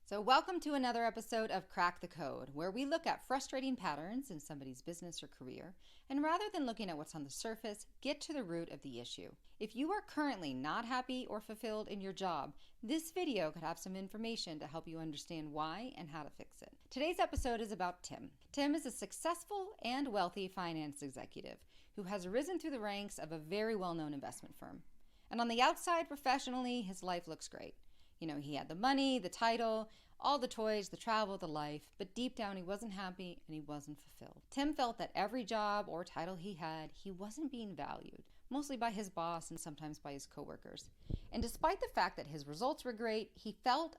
So welcome to another episode of Crack the Code, where we look at frustrating patterns in somebody's business or career, and rather than looking at what's on the surface, get to the root of the issue. If you are currently not happy or fulfilled in your job, this video could have some information to help you understand why and how to fix it. Today's episode is about Tim. Tim is a successful and wealthy finance executive who has risen through the ranks of a very well-known investment firm. And on the outside, professionally, his life looks great. You know, he had the money, the title, all the toys, the travel, the life, but deep down he wasn't happy and he wasn't fulfilled. Tim felt that every job or title he had, he wasn't being valued, mostly by his boss and sometimes by his coworkers. And despite the fact that his results were great, he felt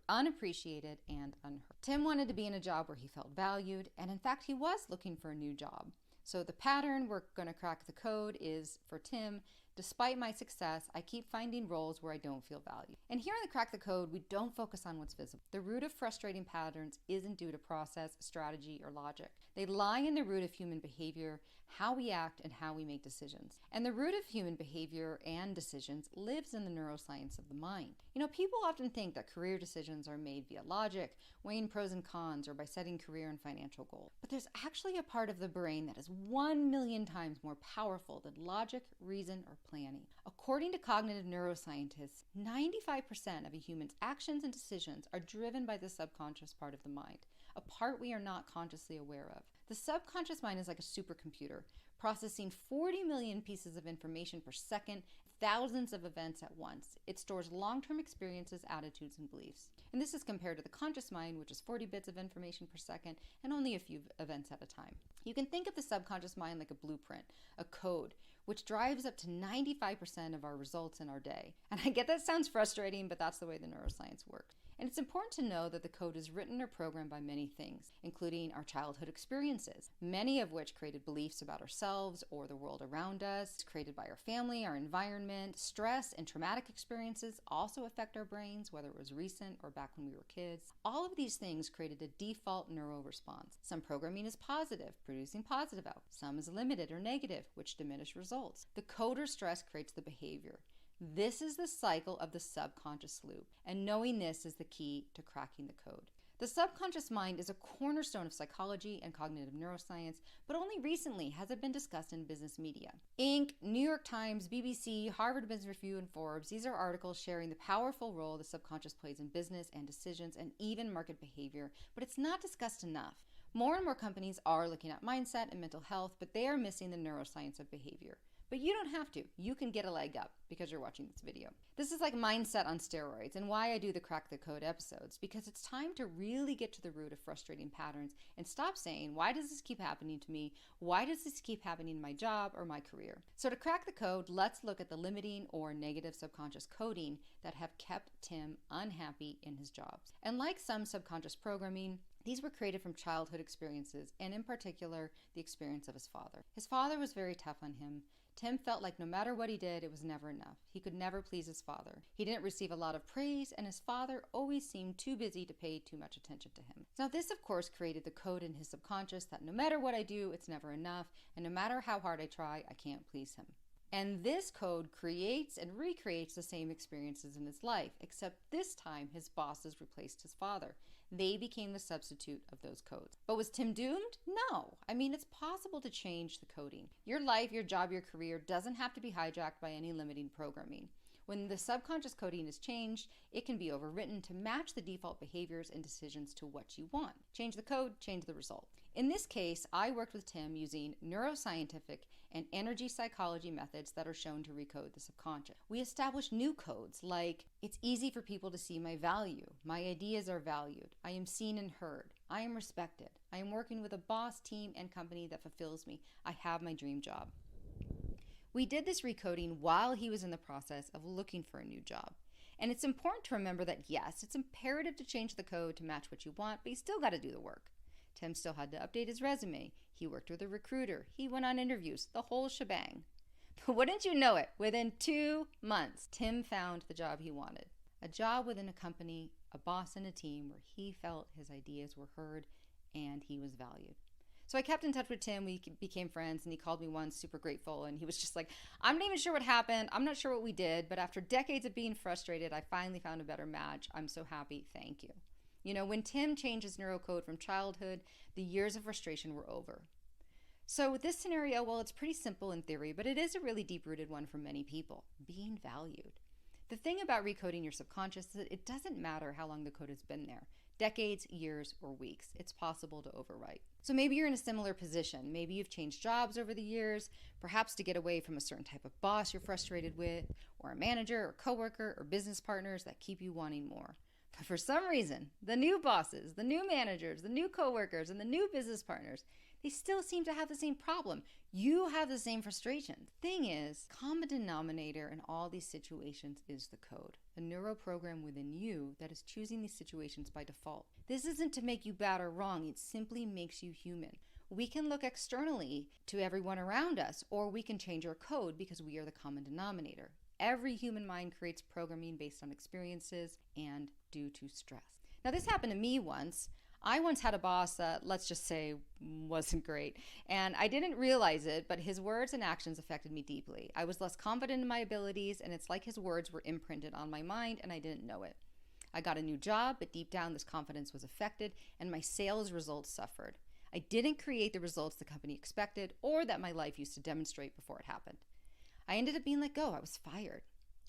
unappreciated and unheard. Tim wanted to be in a job where he felt valued, and in fact he was looking for a new job. So the pattern we're going to crack the code is for Tim: despite my success, I keep finding roles where I don't feel valued. And here in the Crack the Code, we don't focus on what's visible. The root of frustrating patterns isn't due to process, strategy, or logic. They lie in the root of human behavior, how we act, and how we make decisions. And the root of human behavior and decisions lives in the neuroscience of the mind. You know, people often think that career decisions are made via logic, weighing pros and cons, or by setting career and financial goals. But there's actually a part of the brain that is 1,000,000 times more powerful than logic, reason, or planning. According to cognitive neuroscientists, 95% of a human's actions and decisions are driven by the subconscious part of the mind, a part we are not consciously aware of. The subconscious mind is like a supercomputer, processing 40 million pieces of information per second, thousands of events at once. It stores long-term experiences, attitudes, and beliefs. And this is compared to the conscious mind, which is 40 bits of information per second and only a few events at a time. You can think of the subconscious mind like a blueprint, a code, which drives up to 95% of our results in our day. And I get that sounds frustrating, but that's the way the neuroscience works. And it's important to know that the code is written or programmed by many things, including our childhood experiences, many of which created beliefs about ourselves or the world around us, created by our family, our environment. Stress and traumatic experiences also affect our brains, whether it was recent or back when we were kids. All of these things created a default neural response. Some programming is positive, producing positive outcomes. Some is limited or negative, which diminish results. The code or stress creates the behavior. This is the cycle of the subconscious loop, and knowing this is the key to cracking the code. The subconscious mind is a cornerstone of psychology and cognitive neuroscience, but only recently has it been discussed in business media. Inc., New York Times, BBC, Harvard Business Review, and Forbes, these are articles sharing the powerful role the subconscious plays in business and decisions and even market behavior, but it's not discussed enough. More and more companies are looking at mindset and mental health, but they are missing the neuroscience of behavior. But you don't have to. You can get a leg up because you're watching this video. This is like mindset on steroids, and why I do the Crack the Code episodes, because it's time to really get to the root of frustrating patterns and stop saying, why does this keep happening to me? Why does this keep happening in my job or my career? So to crack the code, let's look at the limiting or negative subconscious coding that have kept Tim unhappy in his jobs. And like some subconscious programming, these were created from childhood experiences, and in particular, the experience of his father. His father was very tough on him. Tim felt like no matter what he did, it was never enough. He could never please his father. He didn't receive a lot of praise, and his father always seemed too busy to pay too much attention to him. Now, this, of course, created the code in his subconscious that no matter what I do, it's never enough, and no matter how hard I try, I can't please him. And this code creates and recreates the same experiences in his life, except this time his bosses replaced his father. They became the substitute of those codes. But was Tim doomed? No. I mean, it's possible to change the coding. Your life, your job, your career doesn't have to be hijacked by any limiting programming. When the subconscious coding is changed, it can be overwritten to match the default behaviors and decisions to what you want. Change the code, change the result. In this case, I worked with Tim using neuroscientific and energy psychology methods that are shown to recode the subconscious. We established new codes like, it's easy for people to see my value. My ideas are valued. I am seen and heard. I am respected. I am working with a boss, team, and company that fulfills me. I have my dream job. We did this recoding while he was in the process of looking for a new job. And it's important to remember that yes, it's imperative to change the code to match what you want, but you still got to do the work. Tim still had to update his resume. He worked with a recruiter. He went on interviews, the whole shebang. But wouldn't you know it, within 2 months, Tim found the job he wanted. A job within a company, a boss and a team where he felt his ideas were heard and he was valued. So I kept in touch with Tim. We became friends, and he called me once, super grateful, and he was just like, I'm not even sure what happened. I'm not sure what we did, but after decades of being frustrated, I finally found a better match. I'm so happy. Thank you. When Tim changed his neurocode from childhood, the years of frustration were over. So with this scenario, well, it's pretty simple in theory, but it is a really deep-rooted one for many people: being valued. The thing about recoding your subconscious is that it doesn't matter how long the code has been there. Decades, years, or weeks. It's possible to overwrite. So maybe you're in a similar position. Maybe you've changed jobs over the years, perhaps to get away from a certain type of boss you're frustrated with, or a manager or coworker or business partners that keep you wanting more. But for some reason, the new bosses, the new managers, the new coworkers, and the new business partners, they still seem to have the same problem. You have the same frustration. The thing is, common denominator in all these situations is the code, a neuroprogram within you that is choosing these situations by default. This isn't to make you bad or wrong, it simply makes you human. We can look externally to everyone around us, or we can change our code because we are the common denominator. Every human mind creates programming based on experiences and due to stress. Now, this happened to me once. I once had a boss that, let's just say, wasn't great, and I didn't realize it, but his words and actions affected me deeply. I was less confident in my abilities, and it's like his words were imprinted on my mind, and I didn't know it. I got a new job, but deep down this confidence was affected, and my sales results suffered. I didn't create the results the company expected or that my life used to demonstrate before it happened. I ended up being let go. I was fired.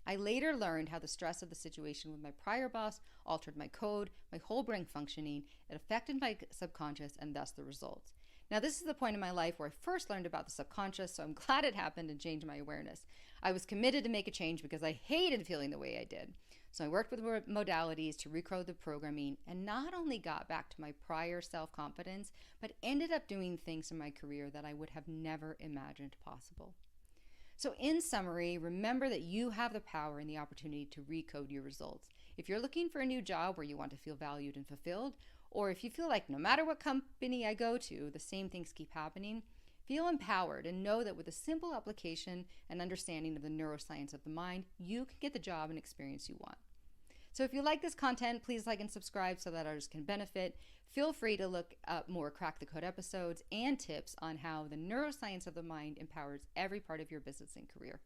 I later learned how the stress of the situation with my prior boss altered my code, my whole brain functioning. It affected my subconscious and thus the results. Now, this is the point in my life where I first learned about the subconscious, so I'm glad it happened and changed my awareness. I was committed to make a change because I hated feeling the way I did. So I worked with modalities to recode the programming and not only got back to my prior self-confidence, but ended up doing things in my career that I would have never imagined possible. So in summary, remember that you have the power and the opportunity to recode your results. If you're looking for a new job where you want to feel valued and fulfilled, or if you feel like no matter what company I go to, the same things keep happening, feel empowered and know that with a simple application and understanding of the neuroscience of the mind, you can get the job and experience you want. So if you like this content, please like and subscribe so that others can benefit. Feel free to look up more Crack the Code episodes and tips on how the neuroscience of the mind empowers every part of your business and career.